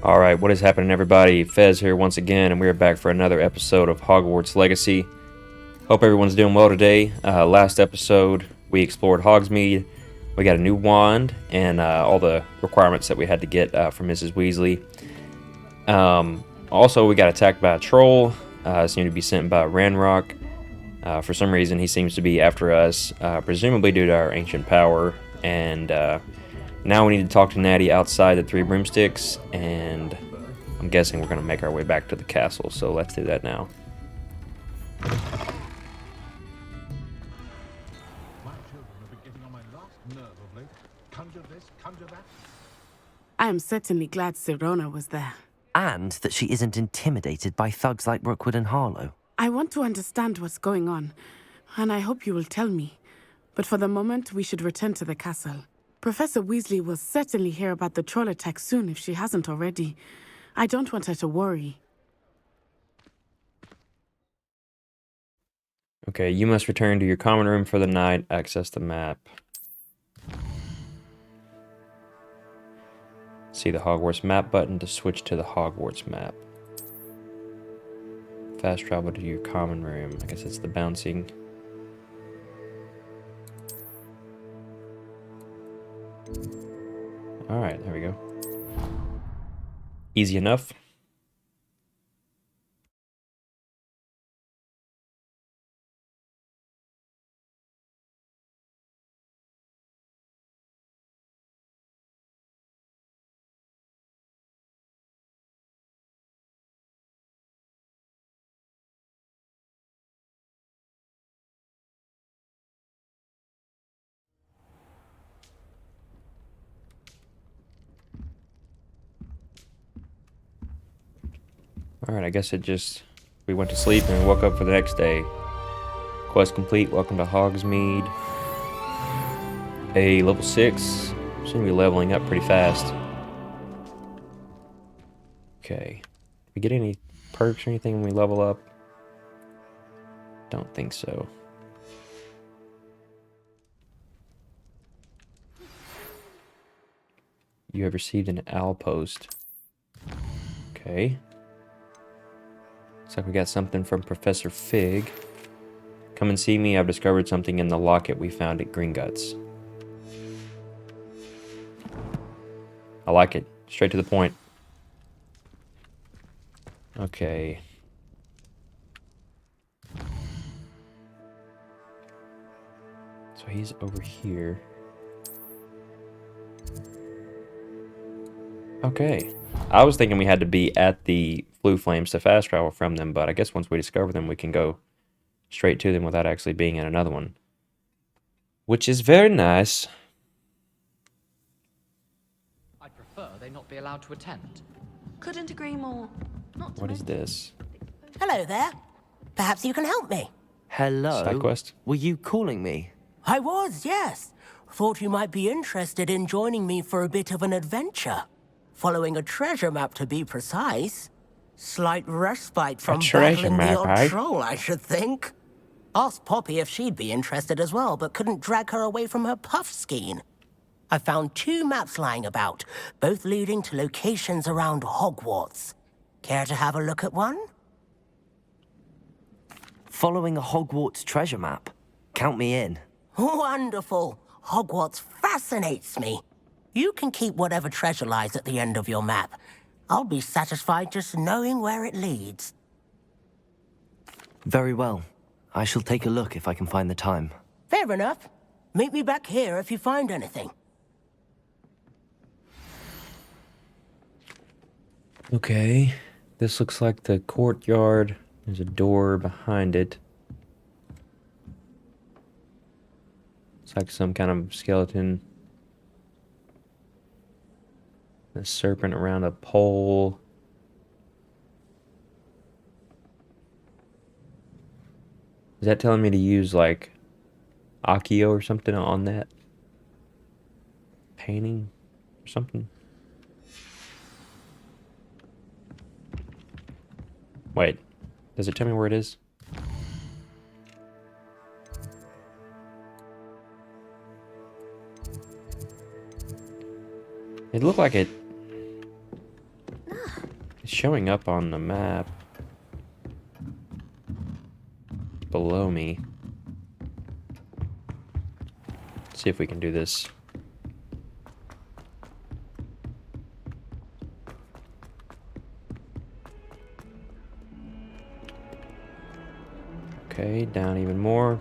Alright, what is happening, everybody? Fez here once again, and we are back for another episode of Hogwarts Legacy. Hope everyone's doing well today. Last episode, we explored Hogsmeade. We got a new wand, and all the requirements that we had to get from Mrs. Weasley. Also, we got attacked by a troll. Seemed to be sent by Ranrock. For some reason, he seems to be after us, presumably due to our ancient power, and now we need to talk to Natty outside the Three Broomsticks, and I'm guessing we're going to make our way back to the castle, so let's do that now. My children have been getting on my last nerve of late. Conjure this, conjure that. I am certainly glad Sirona was there. And that she isn't intimidated by thugs like Rookwood and Harlow. I want to understand what's going on, and I hope you will tell me. But for the moment, we should return to the castle. Professor Weasley will certainly hear about the troll attack soon if she hasn't already. I don't want her to worry. Okay, you must return to your common room for the night. Access the map. See the Hogwarts map button to switch to the Hogwarts map. Fast travel to your common room. I guess it's the bouncing. Alright, there we go. Easy enough. Alright, I guess we went to sleep and woke up for the next day. Quest complete, welcome to Hogsmeade. A level 6. Seem to be leveling up pretty fast. Okay. Do we get any perks or anything when we level up? Don't think so. You have received an owl post. Okay. Looks like we got something from Professor Fig. Come and see me. I've discovered something in the locket we found at Gringotts. I like it. Straight to the point. Okay. So he's over here. Okay. I was thinking we had to be at the Blue Flames to fast travel from them, but I guess once we discover them, we can go straight to them without actually being in another one. Which is very nice. I'd prefer they not be allowed to attend. Couldn't agree more. Not to What is mention- this? Hello there. Perhaps you can help me. Hello? Side quest? Were you calling me? I was, yes. Thought you might be interested in joining me for a bit of an adventure. Following a treasure map, to be precise. Slight respite from treasure battling map, the odd eh? troll, I should think. Asked Poppy if she'd be interested as well, but couldn't drag her away from her puff skein. I found 2 maps lying about, both leading to locations around Hogwarts. Care to have a look at one? Following a Hogwarts treasure map. Count me in. Wonderful. Hogwarts fascinates me. You can keep whatever treasure lies at the end of your map. I'll be satisfied just knowing where it leads. Very well. I shall take a look if I can find the time. Fair enough. Meet me back here if you find anything. Okay. This looks like the courtyard. There's a door behind it. It's like some kind of skeleton. A serpent around a pole. Is that telling me to use like Accio or something on that painting or something? Wait, does it tell me where it is? It looked like it. It's showing up on the map. Below me. Let's see if we can do this. Okay, down even more.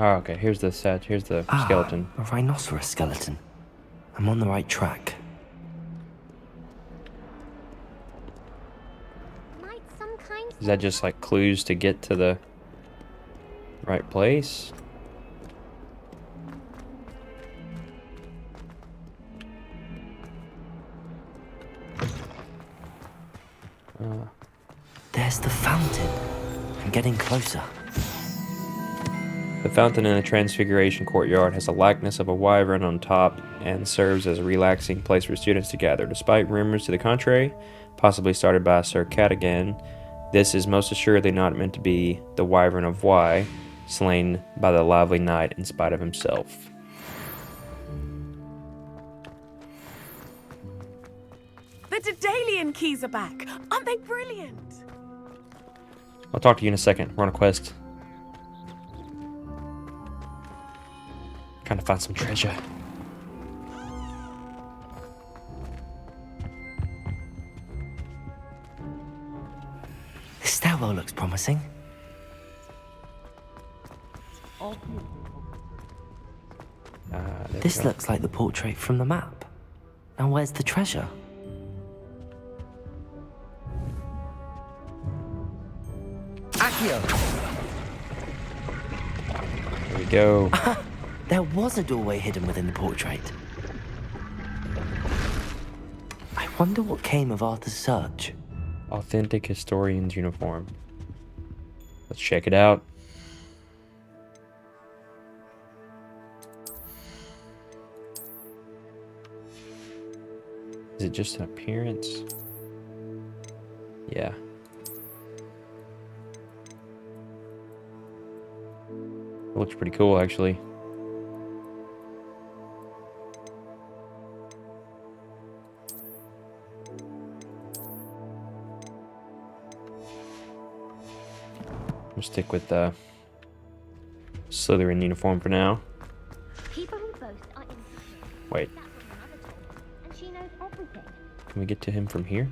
Oh, okay, here's the skeleton. A rhinoceros skeleton. I'm on the right track. Might some kind Is that just like clues to get to the right place? There's the fountain. I'm getting closer. The fountain in the Transfiguration Courtyard has a likeness of a wyvern on top and serves as a relaxing place for students to gather. Despite rumors to the contrary, possibly started by Sir Cadogan, this is most assuredly not meant to be the wyvern of Y, slain by the lively knight in spite of himself. The Daedalian keys are back. Aren't they brilliant? I'll talk to you in a second. We're on a quest. Trying to find some treasure. This stairwell looks promising. This looks like the portrait from the map. Now where's the treasure? Accio! There we go. There was a doorway hidden within the portrait. I wonder what came of Arthur's search. Authentic historian's uniform. Let's check it out. Is it just an appearance? Yeah. It looks pretty cool, actually. We'll stick with the Slytherin uniform for now. people who boast are insecure. Wait, That's what my mother told me, and she knows everything. can we get to him from here?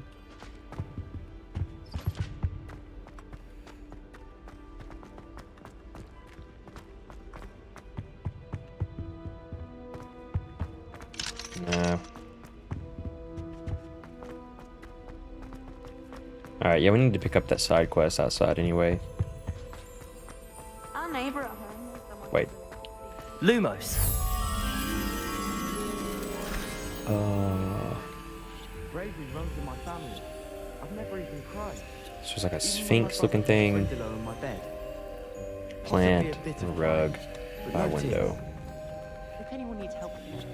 No. Alright, yeah, we need to pick up that side quest outside anyway. Our neighbor at home was someone. Wait. Lumos! Bravery runs in my family. I've never even cried. It's just like a sphinx looking thing. In my bed. Plant, a rug, But by no window. tears. If anyone needs help, please.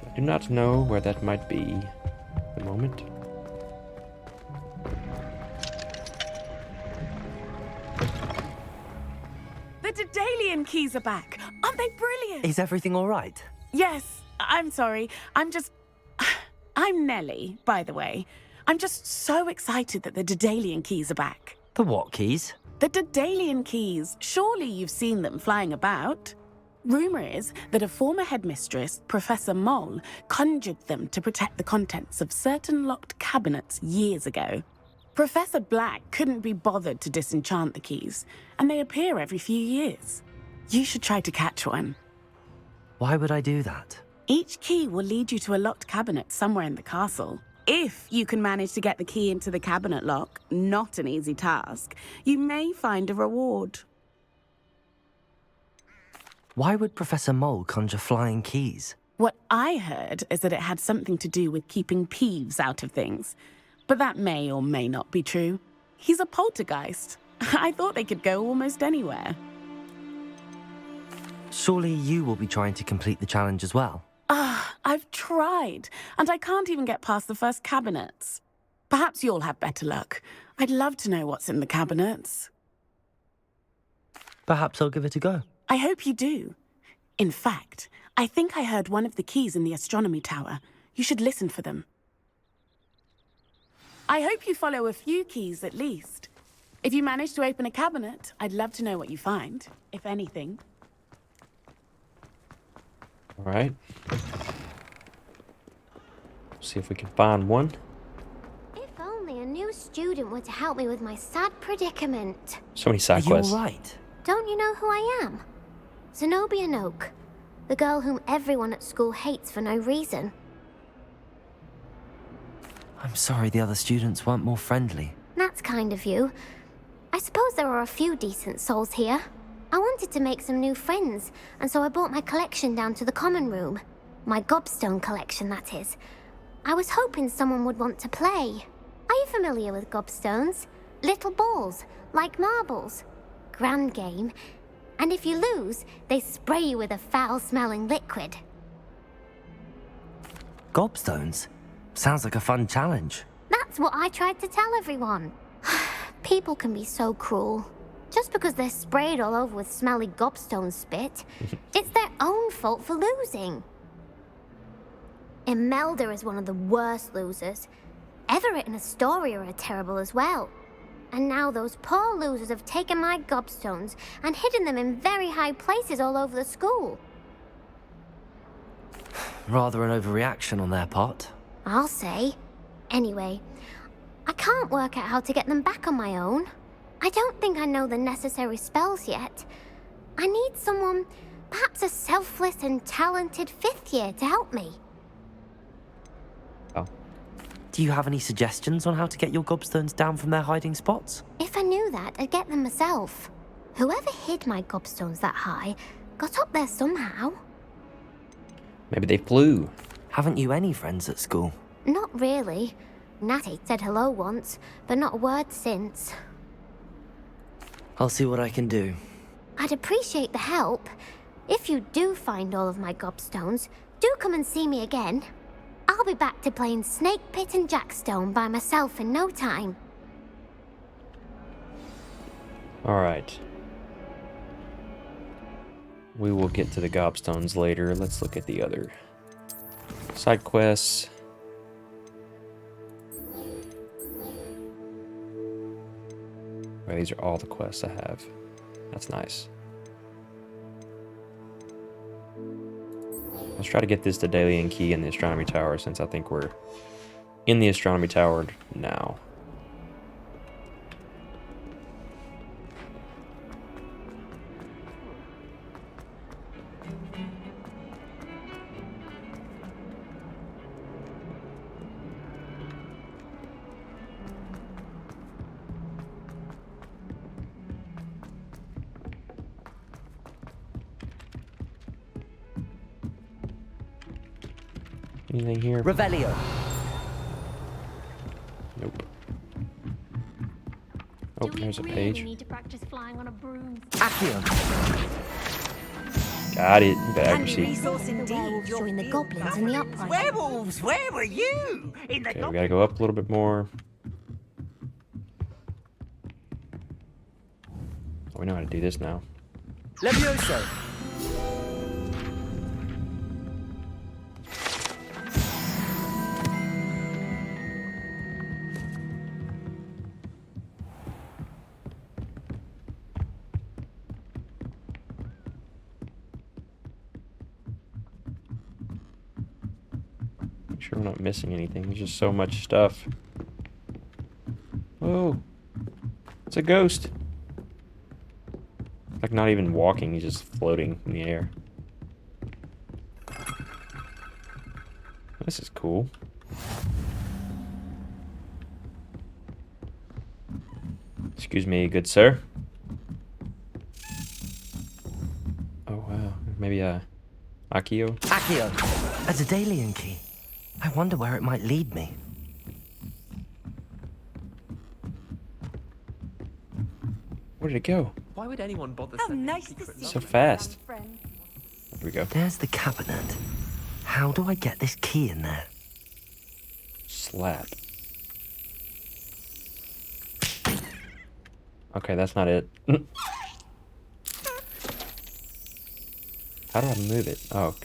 I do not know where that might be at the moment. The Daedalian keys are back. Aren't they brilliant? Is everything all right? Yes, I'm sorry. I'm Nellie, by the way. I'm just so excited that the Daedalian keys are back. The what keys? The Daedalian keys. Surely you've seen them flying about. Rumor is that a former headmistress, Professor Mole, conjured them to protect the contents of certain locked cabinets years ago. Professor Black couldn't be bothered to disenchant the keys, and they appear every few years. You should try to catch one. Why would I do that? Each key will lead you to a locked cabinet somewhere in the castle. If you can manage to get the key into the cabinet lock, not an easy task, you may find a reward. Why would Professor Mole conjure flying keys? What I heard is that it had something to do with keeping Peeves out of things. But that may or may not be true. He's a poltergeist. I thought they could go almost anywhere. Surely you will be trying to complete the challenge as well. I've tried, and I can't even get past the first cabinets. Perhaps you'll have better luck. I'd love to know what's in the cabinets. Perhaps I'll give it a go. I hope you do. In fact, I think I heard one of the keys in the astronomy tower. You should listen for them. I hope you follow a few keys at least. If you manage to open a cabinet, I'd love to know what you find, if anything. All right. See if we can find one. If only a new student were to help me with my sad predicament. So many Are side you quests. alright? Don't you know who I am? Zenobia Noak, the girl whom everyone at school hates for no reason. I'm sorry the other students weren't more friendly. That's kind of you. I suppose there are a few decent souls here. I wanted to make some new friends, and so I brought my collection down to the common room. My gobstone collection, that is. I was hoping someone would want to play. Are you familiar with gobstones? Little balls, like marbles. Grand game. And if you lose, they spray you with a foul-smelling liquid. Gobstones? Sounds like a fun challenge. That's what I tried to tell everyone. People can be so cruel. Just because they're sprayed all over with smelly gobstone spit, it's their own fault for losing. Imelda is one of the worst losers. Everett and Astoria are terrible as well. And now those poor losers have taken my gobstones and hidden them in very high places all over the school. Rather an overreaction on their part. I'll say. Anyway, I can't work out how to get them back on my own. I don't think I know the necessary spells yet. I need someone, perhaps a selfless and talented fifth year to help me. Oh. Do you have any suggestions on how to get your gobstones down from their hiding spots? If I knew that, I'd get them myself. Whoever hid my gobstones that high got up there somehow. Maybe they flew. Haven't you any friends at school? Not really. Natty said hello once, but not a word since. I'll see what I can do. I'd appreciate the help. If you do find all of my gobstones, do come and see me again. I'll be back to playing Snake Pit and Jackstone by myself in no time. All right. We will get to the gobstones later. Let's look at the other side quests. Right, these are all the quests I have. That's nice. Let's try to get this Daedalian key in the astronomy tower, since I think we're in the astronomy tower now. Anything here? Revelio. Nope. Oh, there's a page. Need to practice flying on a broom. Accio. Got it. Good accuracy. Resource indeed. Join the goblins in the uprising. Werewolves, where were you? In the Okay, we gotta go up a little bit more. Oh, we know how to do this now. Levioso. Make sure I'm not missing anything. There's just so much stuff. Whoa. It's a ghost. Like not even walking, he's just floating in the air. This is cool. Excuse me, good sir. Oh wow, maybe Accio? Accio. A Daedalian key. I wonder where it might lead me. Where did it go? Why would anyone bother How sending nice a to secret see note? So fast. friend. There we go. There's the cabinet. How do I get this key in there? Slap. Okay, that's not it. How do I move it? Oh.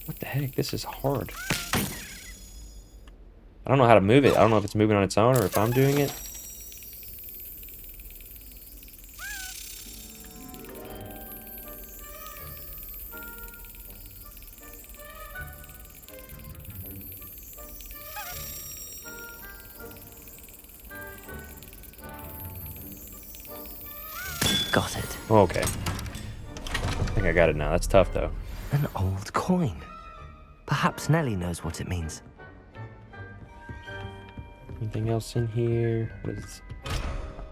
What the heck? This is hard. I don't know how to move it. I don't know if it's moving on its own or if I'm doing it. Got it. Okay. I think I got it now. That's tough, though. An old coin. Perhaps Nellie knows what it means. Anything else in here? What is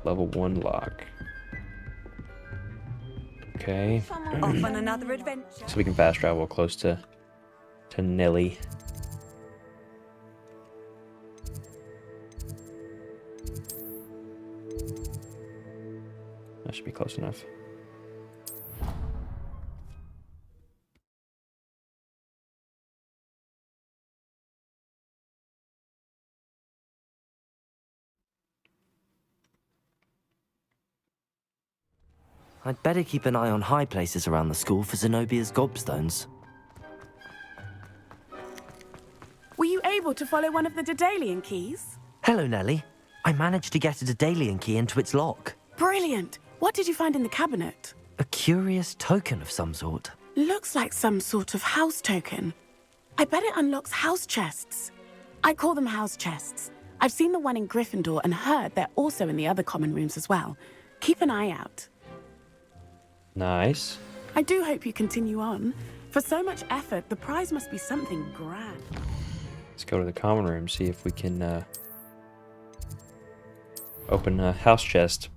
level 1 lock? Okay. Off on another adventure. So we can fast travel close to Nelly. That should be close enough. I'd better keep an eye on high places around the school for Zenobia's gobstones. Were you able to follow one of the Daedalian keys? Hello, Nellie. I managed to get a Daedalian key into its lock. Brilliant. What did you find in the cabinet? A curious token of some sort. Looks like some sort of house token. I bet it unlocks house chests. I call them house chests. I've seen the one in Gryffindor and heard they're also in the other common rooms as well. Keep an eye out. Nice. I do hope you continue on. For so much effort, the prize must be something grand. Let's go to the common room, see if we can open a house chest.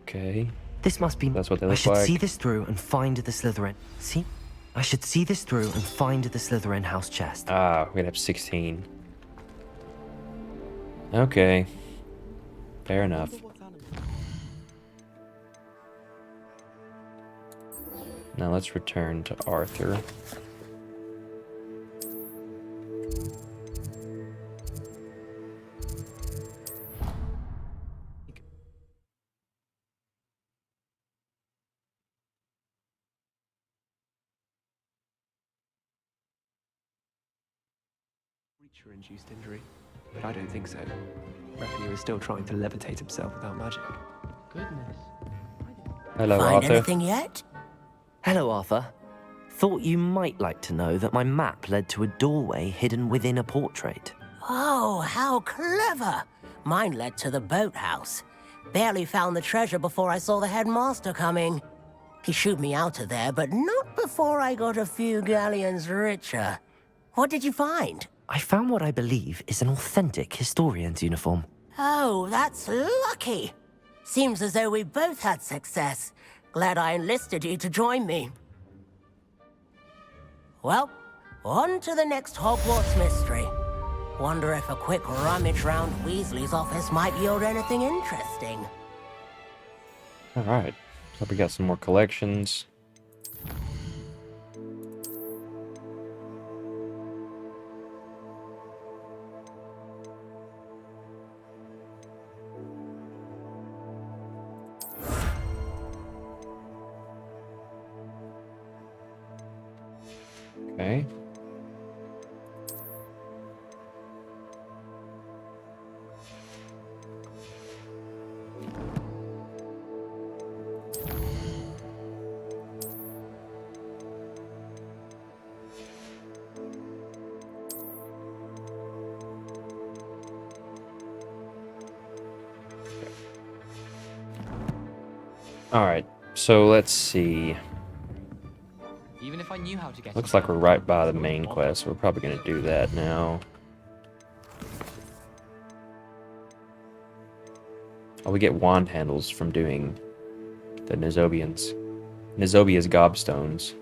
Okay. This must be... That's what they I look should like. see this through and find the Slytherin... See? I should see this through and find the Slytherin house chest. Ah, we're gonna have 16. Okay. Fair enough. Now let's return to Arthur. Creature-induced injury, but I don't think so. Reckon he was still trying to levitate himself without magic. Goodness. Hello, Find Arthur. anything yet? Hello, Arthur. Thought you might like to know that my map led to a doorway hidden within a portrait. Oh, how clever! Mine led to the boathouse. Barely found the treasure before I saw the headmaster coming. He shooed me out of there, but not before I got a few galleons richer. What did you find? I found what I believe is an authentic historian's uniform. Oh, that's lucky. Seems as though we both had success. Glad I enlisted you to join me. Well, on to the next Hogwarts mystery. Wonder if a quick rummage round Weasley's office might yield anything interesting. Alright. So we got some more collections. Okay. All right. So let's see. Even if I knew how to get Looks like we're right by the main quest. We're probably going to do that now. Oh, we get wand handles from doing the Nizobia's gobstones.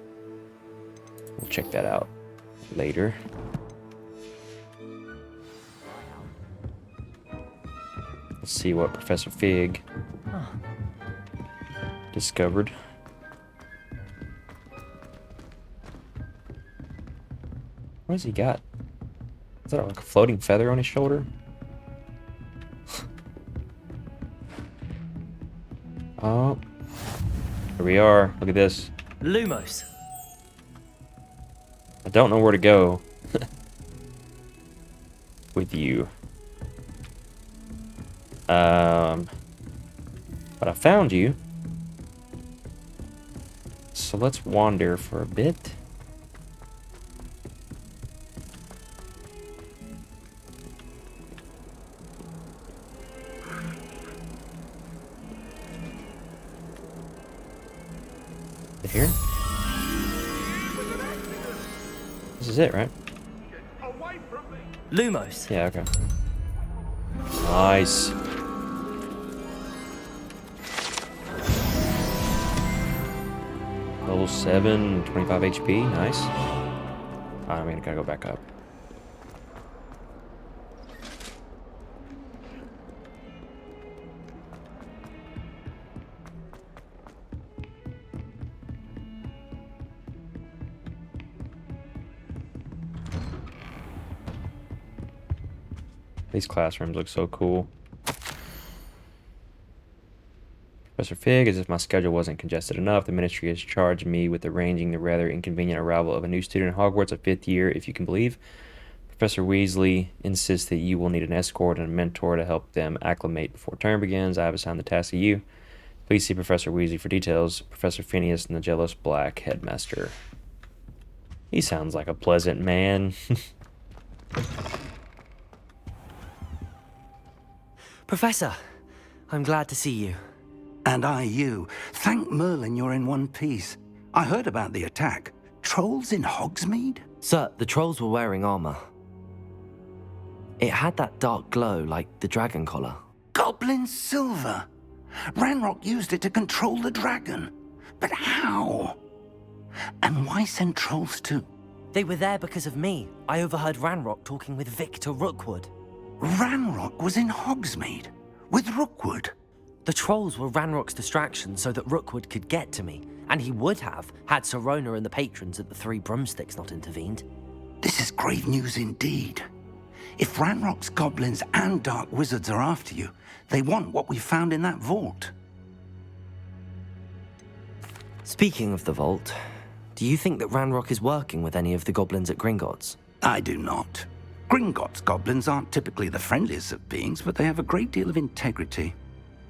We'll check that out later. Let's see what Professor Fig discovered. What has he got? Is that like a floating feather on his shoulder? Oh, here we are. Look at this. Lumos. I don't know where to go with you. But I found you. So let's wander for a bit. Here? This is it, right? Lumos. Yeah, okay. Nice. Level 7, 25 HP, nice. I'm gonna gotta go back up. These classrooms look so cool. Professor Fig, as if my schedule wasn't congested enough, the ministry has charged me with arranging the rather inconvenient arrival of a new student in Hogwarts, a 5th year, if you can believe. Professor Weasley insists that you will need an escort and a mentor to help them acclimate before term begins. I have assigned the task to you. Please see Professor Weasley for details. Professor Phineas and the Jealous Black Headmaster. He sounds like a pleasant man. Professor, I'm glad to see you. And I you. Thank Merlin you're in one piece. I heard about the attack. Trolls in Hogsmeade? Sir, the trolls were wearing armor. It had that dark glow like the dragon collar. Goblin silver. Ranrock used it to control the dragon. But how? And why send trolls too? They were there because of me. I overheard Ranrock talking with Victor Rookwood. Ranrock was in Hogsmeade with Rookwood. The trolls were Ranrock's distraction so that Rookwood could get to me, and he would have had Sirona and the patrons at the Three Broomsticks not intervened. This is grave news indeed. If Ranrock's goblins and dark wizards are after you, they want what we found in that vault. Speaking of the vault, do you think that Ranrock is working with any of the goblins at Gringotts? I do not. Gringotts goblins aren't typically the friendliest of beings, but they have a great deal of integrity.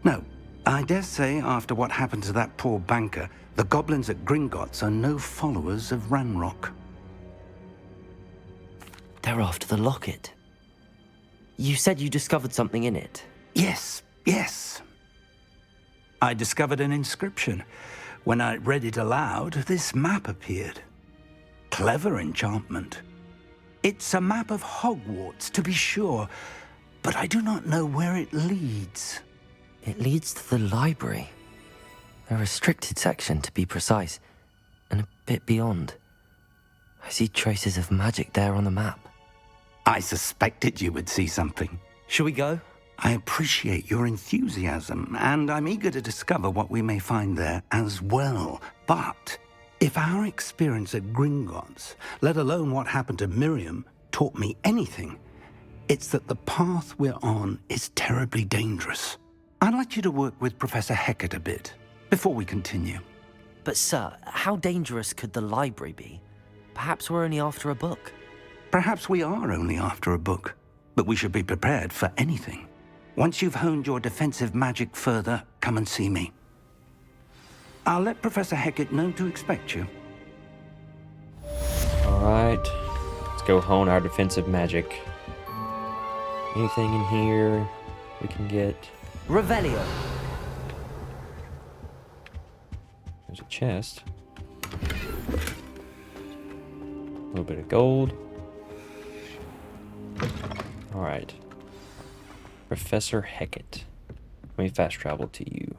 No, I dare say after what happened to that poor banker, the goblins at Gringotts are no followers of Ranrock. They're after the locket. You said you discovered something in it. Yes. I discovered an inscription. When I read it aloud, this map appeared. Clever enchantment. It's a map of Hogwarts, to be sure, but I do not know where it leads. It leads to the library. A restricted section, to be precise, and a bit beyond. I see traces of magic there on the map. I suspected you would see something. Shall we go? I appreciate your enthusiasm, and I'm eager to discover what we may find there as well. But if our experience at Gringotts, let alone what happened to Miriam, taught me anything, it's that the path we're on is terribly dangerous. I'd like you to work with Professor Hecat a bit before we continue. But sir, how dangerous could the library be? Perhaps we're only after a book. Perhaps we are only after a book, but we should be prepared for anything. Once you've honed your defensive magic further, come and see me. I'll let Professor Hecat know to expect you. Alright, let's go hone our defensive magic. Anything in here we can get? Revelio. There's a chest. A little bit of gold. Alright. Professor Hecat. Let me fast travel to you.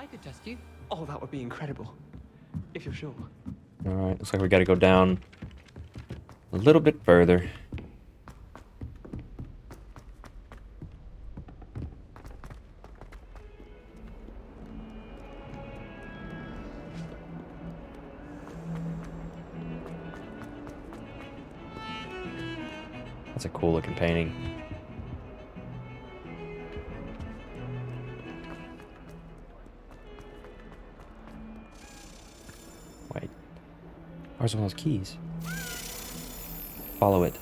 I could test you. Oh, that would be incredible. If you're sure. Alright, looks like we gotta go down a little bit further. That's a cool looking painting. Wait. Where's one of those keys? Follow it.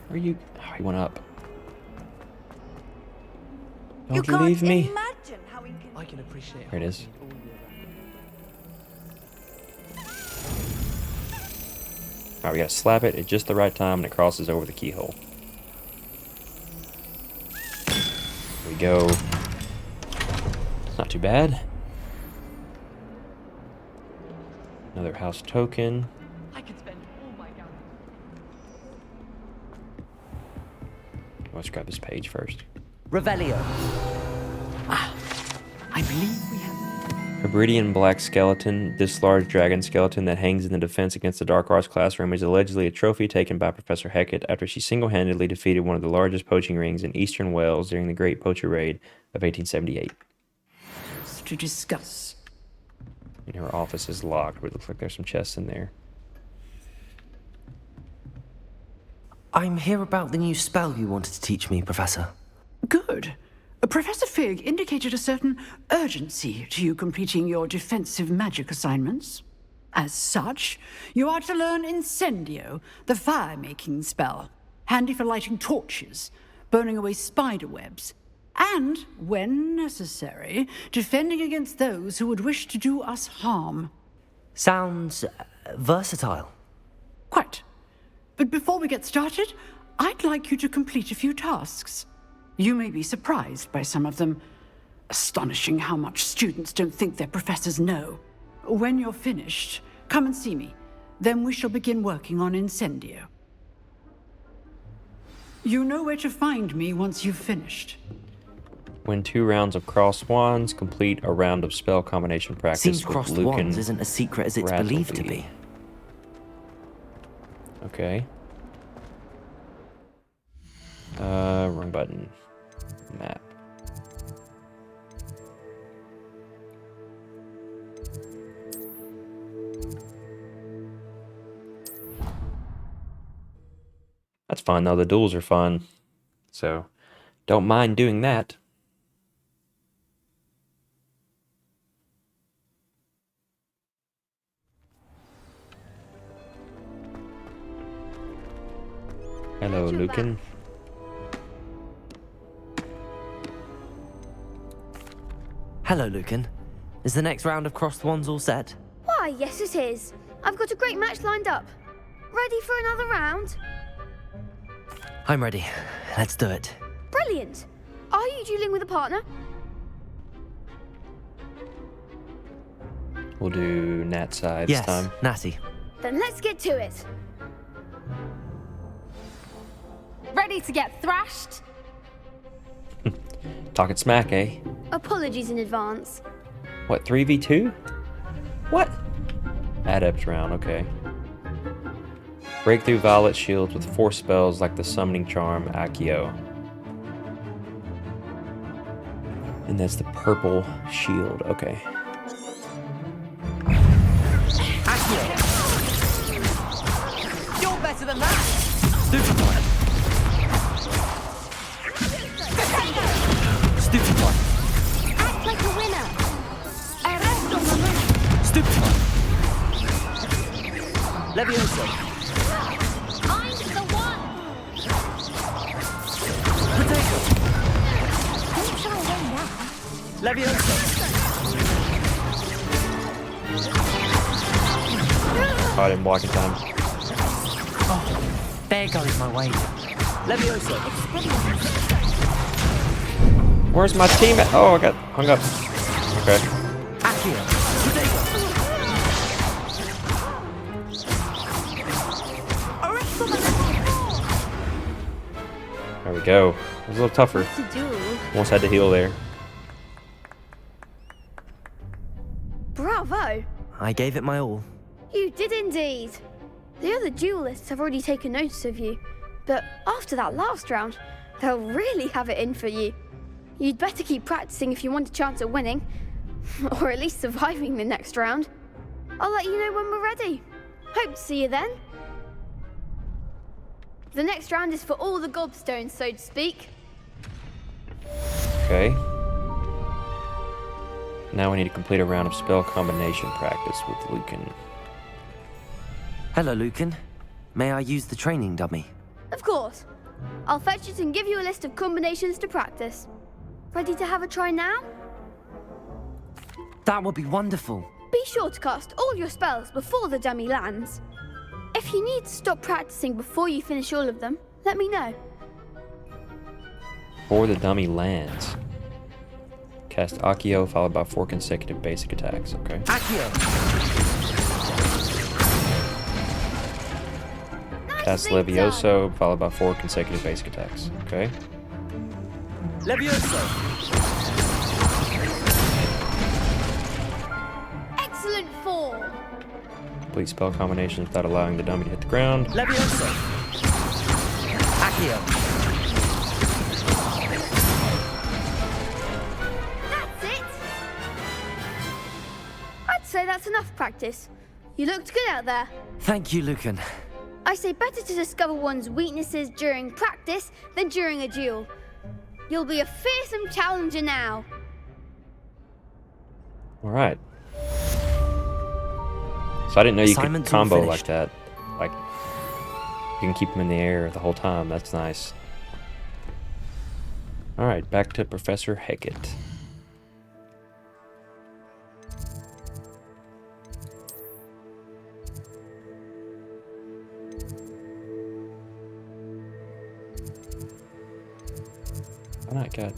Where are you? Oh, he went up. Don't you leave me. Imagine how I can appreciate. There it is. Alright, we gotta slap it at just the right time and it crosses over the keyhole. There we go. It's not too bad. Another house token. I could spend all my gallons. Let's grab this page first. Revelio. I believe we have... Hebridean black skeleton. This large dragon skeleton that hangs in the Defense Against the Dark Arts classroom is allegedly a trophy taken by Professor Hecat after she single-handedly defeated one of the largest poaching rings in eastern Wales during the Great Poacher Raid of 1878. to discuss. And her office is locked, but it looks like there's some chests in there. I'm here about the new spell you wanted to teach me, Professor. Good. Professor Fig indicated a certain urgency to you completing your defensive magic assignments. As such, you are to learn Incendio, the fire-making spell, handy for lighting torches, burning away spider webs, and, when necessary, defending against those who would wish to do us harm. Sounds versatile. Quite. But before we get started, I'd like you to complete a few tasks. You may be surprised by some of them. Astonishing how much students don't think their professors know. When you're finished, come and see me. Then we shall begin working on Incendio. You know where to find me once you've finished. Win 2 rounds of crossed wands, complete a round of spell combination practice Seems with crossed Lucan wands isn't as secret as it's believed to be. Okay. Wrong button. Map. That's fun though, the duels are fun. So, don't mind doing that. Hello, Lucan. Hello, Lucan. Is the next round of crossed wands all set? Why, yes it is. I've got a great match lined up. Ready for another round? I'm ready. Let's do it. Brilliant. Are you dueling with a partner? We'll do Nat side this time. Yes, Natty. Then let's get to it. Ready to get thrashed? Talking smack, eh? Apologies in advance. What, 3v2? What? Adept round, okay. Break through Violet shields with 4 spells like the Summoning Charm, Accio. And that's the purple shield, okay. Accio! You're better than that! Stupefy! Stupefy! Act like a winner. Arresto moment. Stupefy! Levioso! I'm the one. Potato! Don't shy away now. Levioso! Oh, I didn't block in time. Oh, there goes my way. Levioso! Where's my team at? Oh, I got hung up. Okay. Accio! There we go. It was a little tougher. What's a duel? Almost had to heal there. Bravo! I gave it my all. You did indeed. The other duelists have already taken notice of you, but after that last round, they'll really have it in for you. You'd better keep practicing if you want a chance at winning, or at least surviving the next round. I'll let you know when we're ready. Hope to see you then. The next round is for all the gobstones, so to speak. Okay. Now we need to complete a round of spell combination practice with Lucan. Hello, Lucan. May I use the training dummy? Of course. I'll fetch it and give you a list of combinations to practice. Ready to have a try now? That would be wonderful. Be sure to cast all your spells before the dummy lands. If you need to stop practicing before you finish all of them, let me know. Before the dummy lands. Cast Accio followed by 4 consecutive basic attacks. Okay. Cast Levioso followed by 4 consecutive basic attacks. Okay. Levioso! Excellent form! Complete spell combinations without allowing the dummy to hit the ground. Levioso! Accio! That's it! I'd say that's enough practice. You looked good out there. Thank you, Lucan. I say better to discover one's weaknesses during practice than during a duel. You'll be a fearsome challenger now. Alright. So I didn't know you could Assignment's all combo finished. like that. Like, you can keep them in the air the whole time. That's nice. Alright, back to Professor Hecat. Why not got...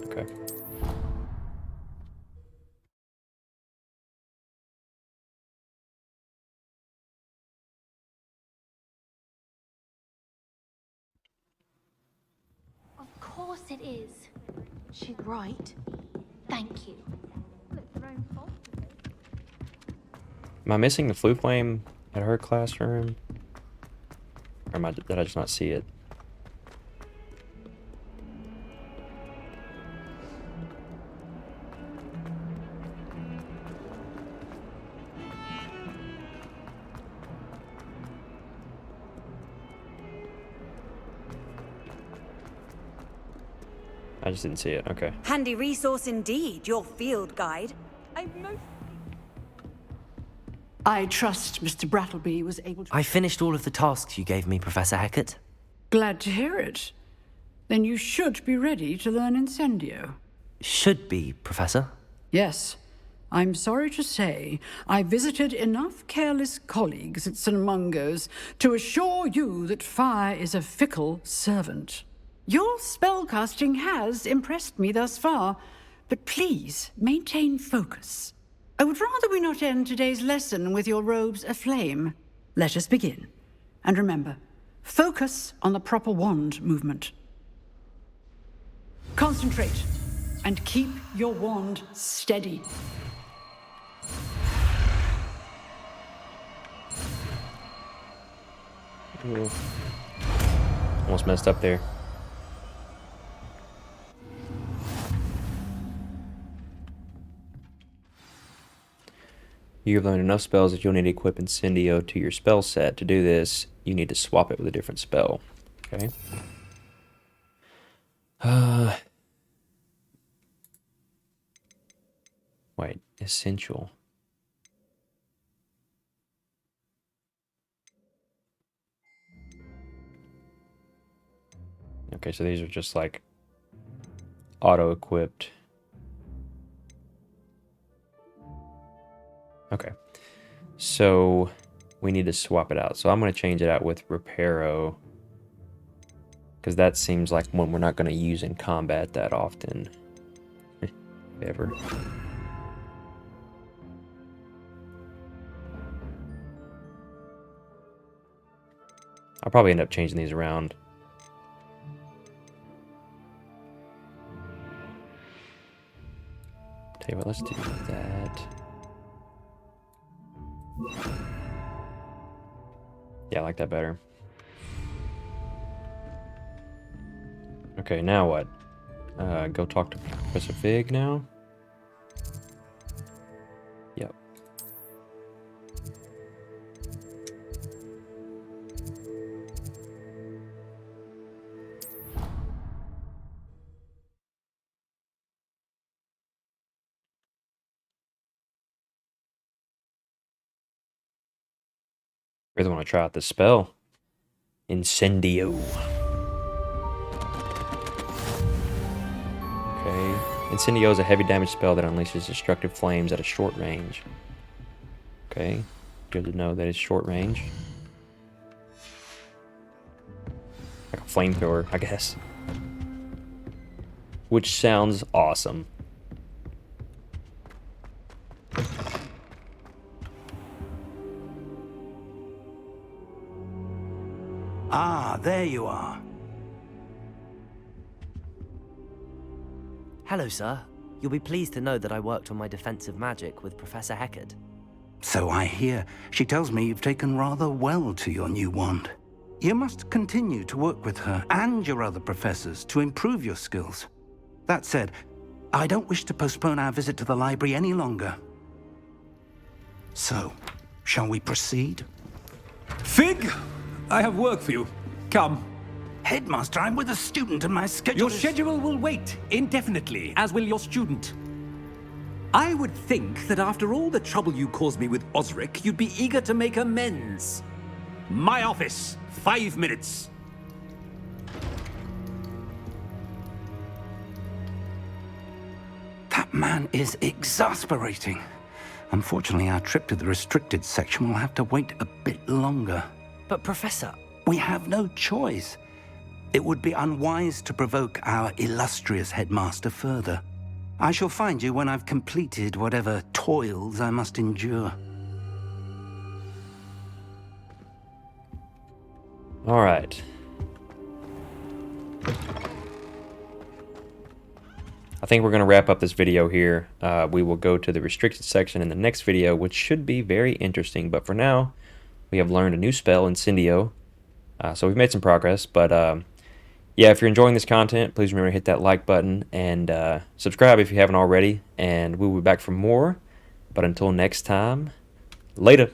Okay. Of course it is. She's right. Thank you. Am I missing the Flu Flame at her classroom? Or did I just not see it? I just didn't see it. Okay. Handy resource indeed, your field guide. I trust Mr. Brattleby was able to... I finished all of the tasks you gave me, Professor Hecat. Glad to hear it. Then you should be ready to learn Incendio. Should be, Professor. Yes. I'm sorry to say, I visited enough careless colleagues at St. Mungo's to assure you that fire is a fickle servant. Your spellcasting has impressed me thus far, but please maintain focus. I would rather we not end today's lesson with your robes aflame. Let us begin. And remember, focus on the proper wand movement. Concentrate, and keep your wand steady. Ooh. Almost messed up there. You've learned enough spells that you'll need to equip Incendio to your spell set. To do this, you need to swap it with a different spell. Okay. Wait, essential. Okay, so these are just like auto-equipped. Okay, so we need to swap it out. So I'm going to change it out with Reparo, because that seems like one we're not going to use in combat that often. Ever. I'll probably end up changing these around Okay, well, let's do that. Yeah, I like that better. Okay, now what? Go talk to Professor Fig now? Yep. Really want to try out this spell. Incendio. Okay. Incendio is a heavy damage spell that unleashes destructive flames at a short range. Okay. Good to know that it's short range. Like a flamethrower, I guess. Which sounds awesome. Ah, there you are. Hello, sir. You'll be pleased to know that I worked on my defensive magic with Professor Heckard. So I hear. She tells me you've taken rather well to your new wand. You must continue to work with her and your other professors to improve your skills. That said, I don't wish to postpone our visit to the library any longer. So, shall we proceed? Fig, I have work for you. Come. Headmaster, I'm with a student and my schedule Your schedule will wait indefinitely, as will your student. I would think that after all the trouble you caused me with Osric, you'd be eager to make amends. My office, 5 minutes. That man is exasperating. Unfortunately, our trip to the restricted section will have to wait a bit longer. But Professor... We have no choice. It would be unwise to provoke our illustrious headmaster further. I shall find you when I've completed whatever toils I must endure. All right. I think we're going to wrap up this video here. We will go to the restricted section in the next video, which should be very interesting. But for now, we have learned a new spell, Incendio. So we've made some progress. But yeah, if you're enjoying this content, please remember to hit that like button and subscribe if you haven't already. And we'll be back for more. But until next time, later.